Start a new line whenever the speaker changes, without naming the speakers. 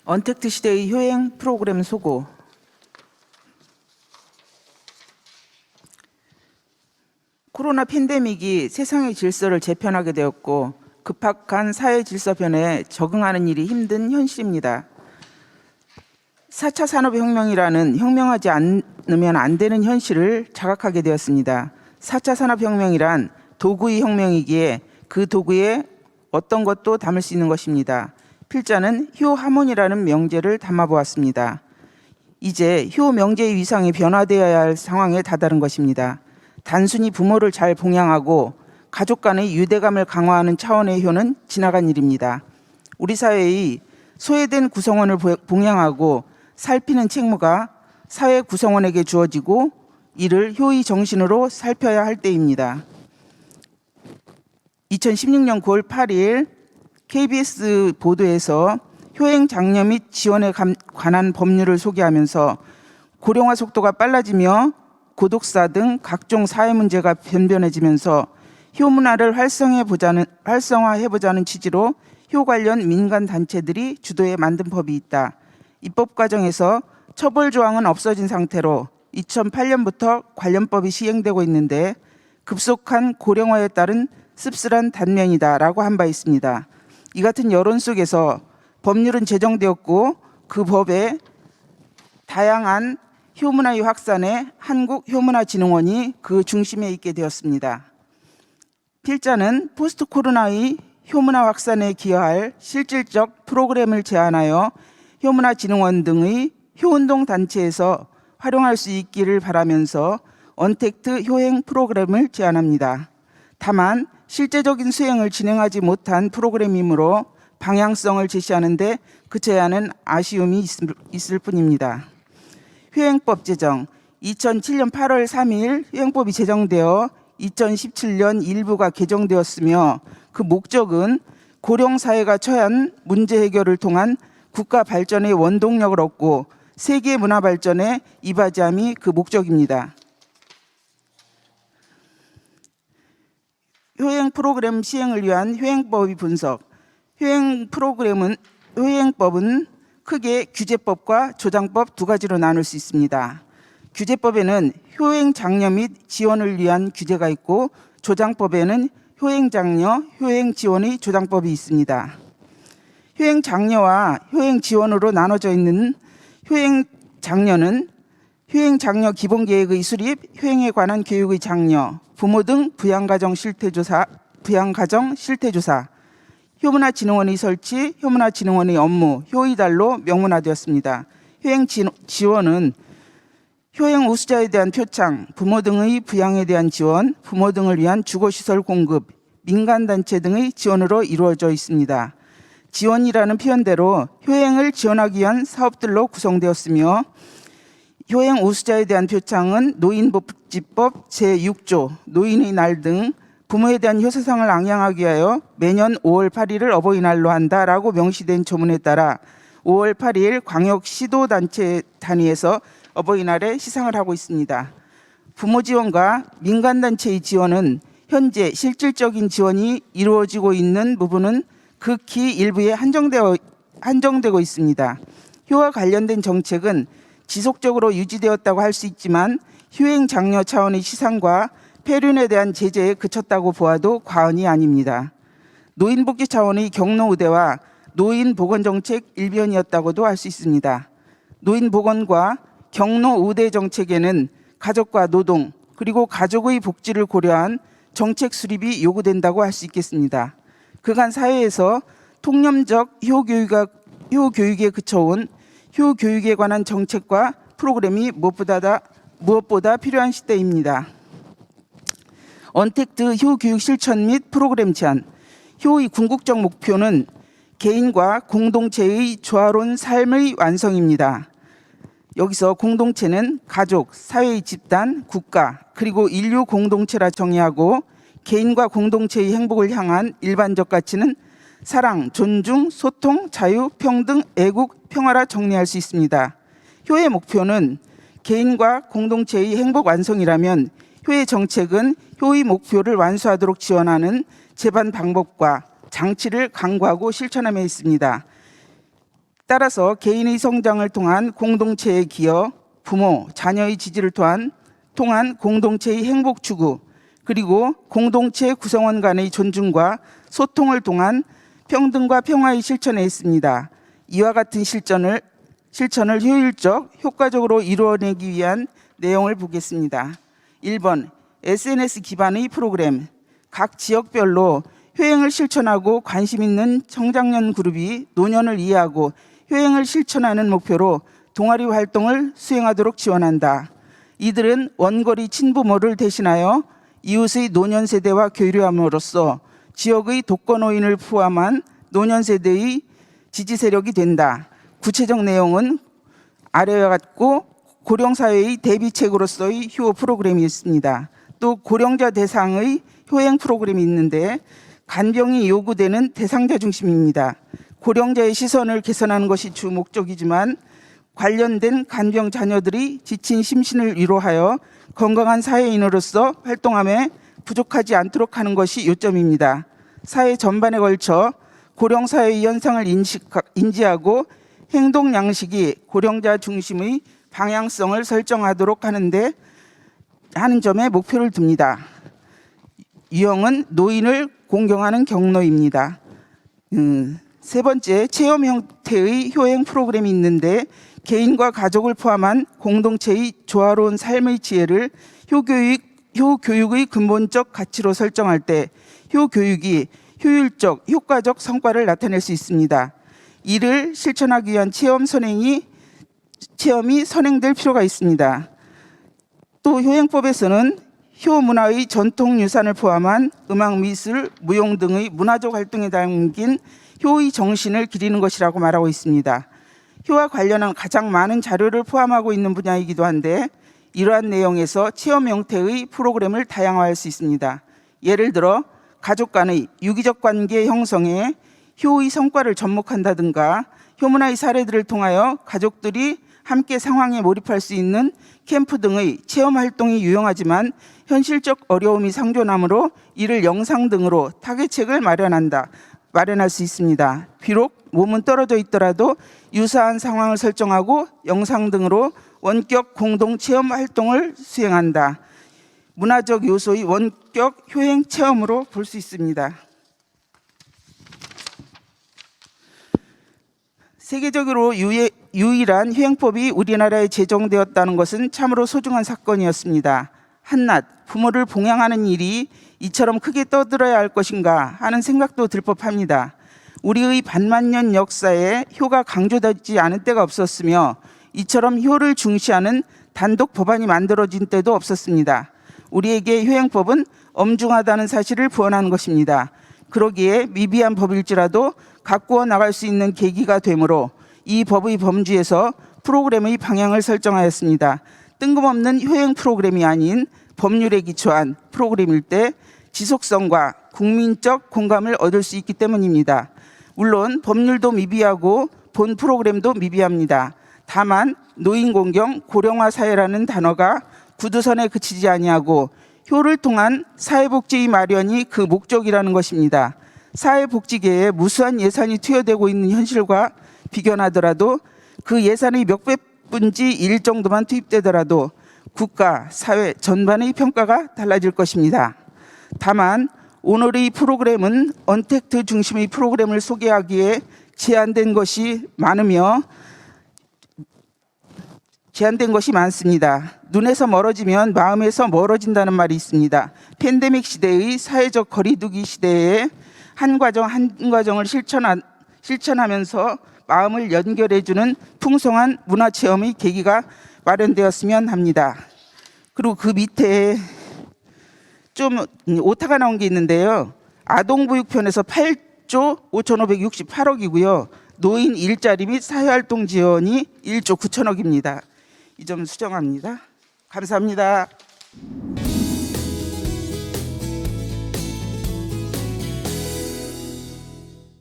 언택트 시대의 효행 프로그램 소고. 코로나 팬데믹이 세상의 질서를 재편하게 되었고 급박한 사회 질서 변화에 적응하는 일이 힘든 현실입니다. 4차 산업혁명이라는 혁명하지 않으면 안 되는 현실을 자각하게 되었습니다. 4차 산업혁명이란 도구의 혁명이기에 그 도구에 어떤 것도 담을 수 있는 것입니다. 필자는 효하몬이라는 명제를 담아보았습니다. 이제 효 명제의 위상이 변화되어야 할 상황에 다다른 것입니다. 단순히 부모를 잘 봉양하고 가족 간의 유대감을 강화하는 차원의 효는 지나간 일입니다. 우리 사회의 소외된 구성원을 봉양하고 살피는 책무가 사회 구성원에게 주어지고 이를 효의 정신으로 살펴야 할 때입니다. 2016년 9월 8일 KBS 보도에서 효행 장려 및 지원에 관한 법률을 소개하면서 고령화 속도가 빨라지며 고독사 등 각종 사회 문제가 변변해지면서 효 문화를 활성화해보자는 취지로 효 관련 민간 단체들이 주도해 만든 법이 있다. 입법 과정에서 처벌 조항은 없어진 상태로 2008년부터 관련법이 시행되고 있는데 급속한 고령화에 따른 씁쓸한 단면이다라고 한 바 있습니다. 이 같은 여론 속에서 법률은 제정되었고 그 법에 다양한 효문화의 확산에 한국효문화진흥원이 그 중심에 있게 되었습니다. 필자는 포스트 코로나의 효문화 확산에 기여할 실질적 프로그램을 제안하여 효문화진흥원 등의 효운동 단체에서 활용할 수 있기를 바라면서 언택트 효행 프로그램을 제안합니다. 다만 실제적인 수행을 진행하지 못한 프로그램이므로 방향성을 제시하는데 그 제안은 아쉬움이 있을 뿐입니다. 효행법 제정. 2007년 8월 3일 효행법이 제정되어 2017년 일부가 개정되었으며 그 목적은 고령사회가 처한 문제 해결을 통한 국가 발전의 원동력을 얻고 세계 문화 발전에 이바지함이 그 목적입니다. 효행 프로그램 시행을 위한 효행법의 분석. 효행법은 크게 규제법과 조장법 두 가지로 나눌 수 있습니다. 규제법에는 효행 장려 및 지원을 위한 규제가 있고 조장법에는 효행 장려, 효행 지원의 조장법이 있습니다. 효행 장려와 효행 지원으로 나눠져 있는 효행 장려는 효행 장려 기본 계획의 수립, 효행에 관한 교육의 장려, 부모 등 부양가정 실태조사, 효문화진흥원의 설치, 효문화진흥원의 업무, 효의달로 명문화되었습니다. 효행 지원은 효행 우수자에 대한 표창, 부모 등의 부양에 대한 지원, 부모 등을 위한 주거시설 공급, 민간단체 등의 지원으로 이루어져 있습니다. 지원이라는 표현대로 효행을 지원하기 위한 사업들로 구성되었으며 효행 우수자에 대한 표창은 노인복지법 제6조, 노인의 날 등 부모에 대한 효사상을 앙양하기 위하여 매년 5월 8일을 어버이날로 한다라고 명시된 조문에 따라 5월 8일 광역시도단체 단위에서 어버이날에 시상을 하고 있습니다. 부모 지원과 민간단체의 지원은 현재 실질적인 지원이 이루어지고 있는 부분은 극히 일부에 한정되고 있습니다. 효와 관련된 정책은 지속적으로 유지되었다고 할 수 있지만 효행 장려 차원의 시상과 폐륜에 대한 제재에 그쳤다고 보아도 과언이 아닙니다. 노인복지 차원의 경로우대와 노인보건정책 일변이었다고도 할 수 있습니다. 노인보건과 경로우대 정책에는 가족과 노동 그리고 가족의 복지를 고려한 정책 수립이 요구된다고 할 수 있겠습니다. 그간 사회에서 통념적 효교육에 그쳐온 효교육에 관한 정책과 프로그램이 무엇보다 필요한 시대입니다. 언택트 효교육 실천 및 프로그램 제안. 효의 궁극적 목표는 개인과 공동체의 조화로운 삶의 완성입니다. 여기서 공동체는 가족, 사회의 집단, 국가, 그리고 인류 공동체라 정의하고 개인과 공동체의 행복을 향한 일반적 가치는 사랑, 존중, 소통, 자유, 평등, 애국, 평화라 정리할 수 있습니다. 효의 목표는 개인과 공동체의 행복 완성이라면 효의 정책은 효의 목표를 완수하도록 지원하는 제반 방법과 장치를 강구하고 실천함에 있습니다. 따라서 개인의 성장을 통한 공동체의 기여, 부모, 자녀의 지지를 통한 공동체의 행복 추구, 그리고 공동체 구성원 간의 존중과 소통을 통한 평등과 평화의 실천에 있습니다. 이와 같은 실천을 효율적, 효과적으로 이루어내기 위한 내용을 보겠습니다. 1번, SNS 기반의 프로그램. 각 지역별로 효행을 실천하고 관심 있는 청장년 그룹이 노년을 이해하고 효행을 실천하는 목표로 동아리 활동을 수행하도록 지원한다. 이들은 원거리 친부모를 대신하여 이웃의 노년 세대와 교류함으로써 지역의 독거노인을 포함한 노년 세대의 지지 세력이 된다. 구체적 내용은 아래와 같고 고령사회의 대비책으로서의 효 프로그램이 있습니다. 또 고령자 대상의 효행 프로그램이 있는데 간병이 요구되는 대상자 중심입니다. 고령자의 시선을 개선하는 것이 주 목적이지만 관련된 간병 자녀들이 지친 심신을 위로하여 건강한 사회인으로서 활동함에 부족하지 않도록 하는 것이 요점입니다. 사회 전반에 걸쳐 고령사회의 현상을 인지하고 행동 양식이 고령자 중심의 방향성을 설정하도록 하는 점에 목표를 둡니다. 유형은 노인을 공경하는 경로입니다. 세 번째, 체험 형태의 효행 프로그램이 있는데 개인과 가족을 포함한 공동체의 조화로운 삶의 지혜를 효교육의 근본적 가치로 설정할 때 효교육이 효율적, 효과적 성과를 나타낼 수 있습니다. 이를 실천하기 위한 체험이 선행될 필요가 있습니다. 또 효행법에서는 효문화의 전통 유산을 포함한 음악, 미술, 무용 등의 문화적 활동에 담긴 효의 정신을 기리는 것이라고 말하고 있습니다. 효와 관련한 가장 많은 자료를 포함하고 있는 분야이기도 한데 이러한 내용에서 체험 형태의 프로그램을 다양화할 수 있습니다. 예를 들어 가족 간의 유기적 관계 형성에 효의 성과를 접목한다든가 효문화의 사례들을 통하여 가족들이 함께 상황에 몰입할 수 있는 캠프 등의 체험 활동이 유용하지만 현실적 어려움이 상존하므로 이를 영상 등으로 타겟책을 마련할 수 있습니다. 비록 몸은 떨어져 있더라도 유사한 상황을 설정하고 영상 등으로 원격 공동 체험 활동을 수행한다. 문화적 요소의 원격 효행 체험으로 볼 수 있습니다. 세계적으로 유일한 효행법이 우리나라에 제정되었다는 것은 참으로 소중한 사건이었습니다. 한낱 부모를 봉양하는 일이 이처럼 크게 떠들어야 할 것인가 하는 생각도 들 법합니다. 우리의 반만년 역사에 효가 강조되지 않은 때가 없었으며 이처럼 효를 중시하는 단독 법안이 만들어진 때도 없었습니다. 우리에게 효행법은 엄중하다는 사실을 부언하는 것입니다. 그러기에 미비한 법일지라도 가꾸어 나갈 수 있는 계기가 되므로 이 법의 범주에서 프로그램의 방향을 설정하였습니다. 뜬금없는 효행 프로그램이 아닌 법률에 기초한 프로그램일 때 지속성과 국민적 공감을 얻을 수 있기 때문입니다. 물론 법률도 미비하고 본 프로그램도 미비합니다. 다만 노인공경 고령화 사회라는 단어가 구두선에 그치지 아니하고 효를 통한 사회복지의 마련이 그 목적이라는 것입니다. 사회복지계에 무수한 예산이 투여되고 있는 현실과 비견하더라도 그 예산의 몇백 분지 1 정도만 투입되더라도 국가, 사회 전반의 평가가 달라질 것입니다. 다만 오늘의 프로그램은 언택트 중심의 프로그램을 소개하기에 제한된 것이 많습니다. 눈에서 멀어지면 마음에서 멀어진다는 말이 있습니다. 팬데믹 시대의 사회적 거리두기 시대에 한 과정 한 과정을 실천하면서 마음을 연결해주는 풍성한 문화체험의 계기가 마련되었으면 합니다. 그리고 그 밑에 좀 오타가 나온 게 있는데요. 아동보육편에서 8조 5,568억이고요. 노인 일자리 및 사회활동 지원이 1조 9천억입니다. 이 점 수정합니다. 감사합니다.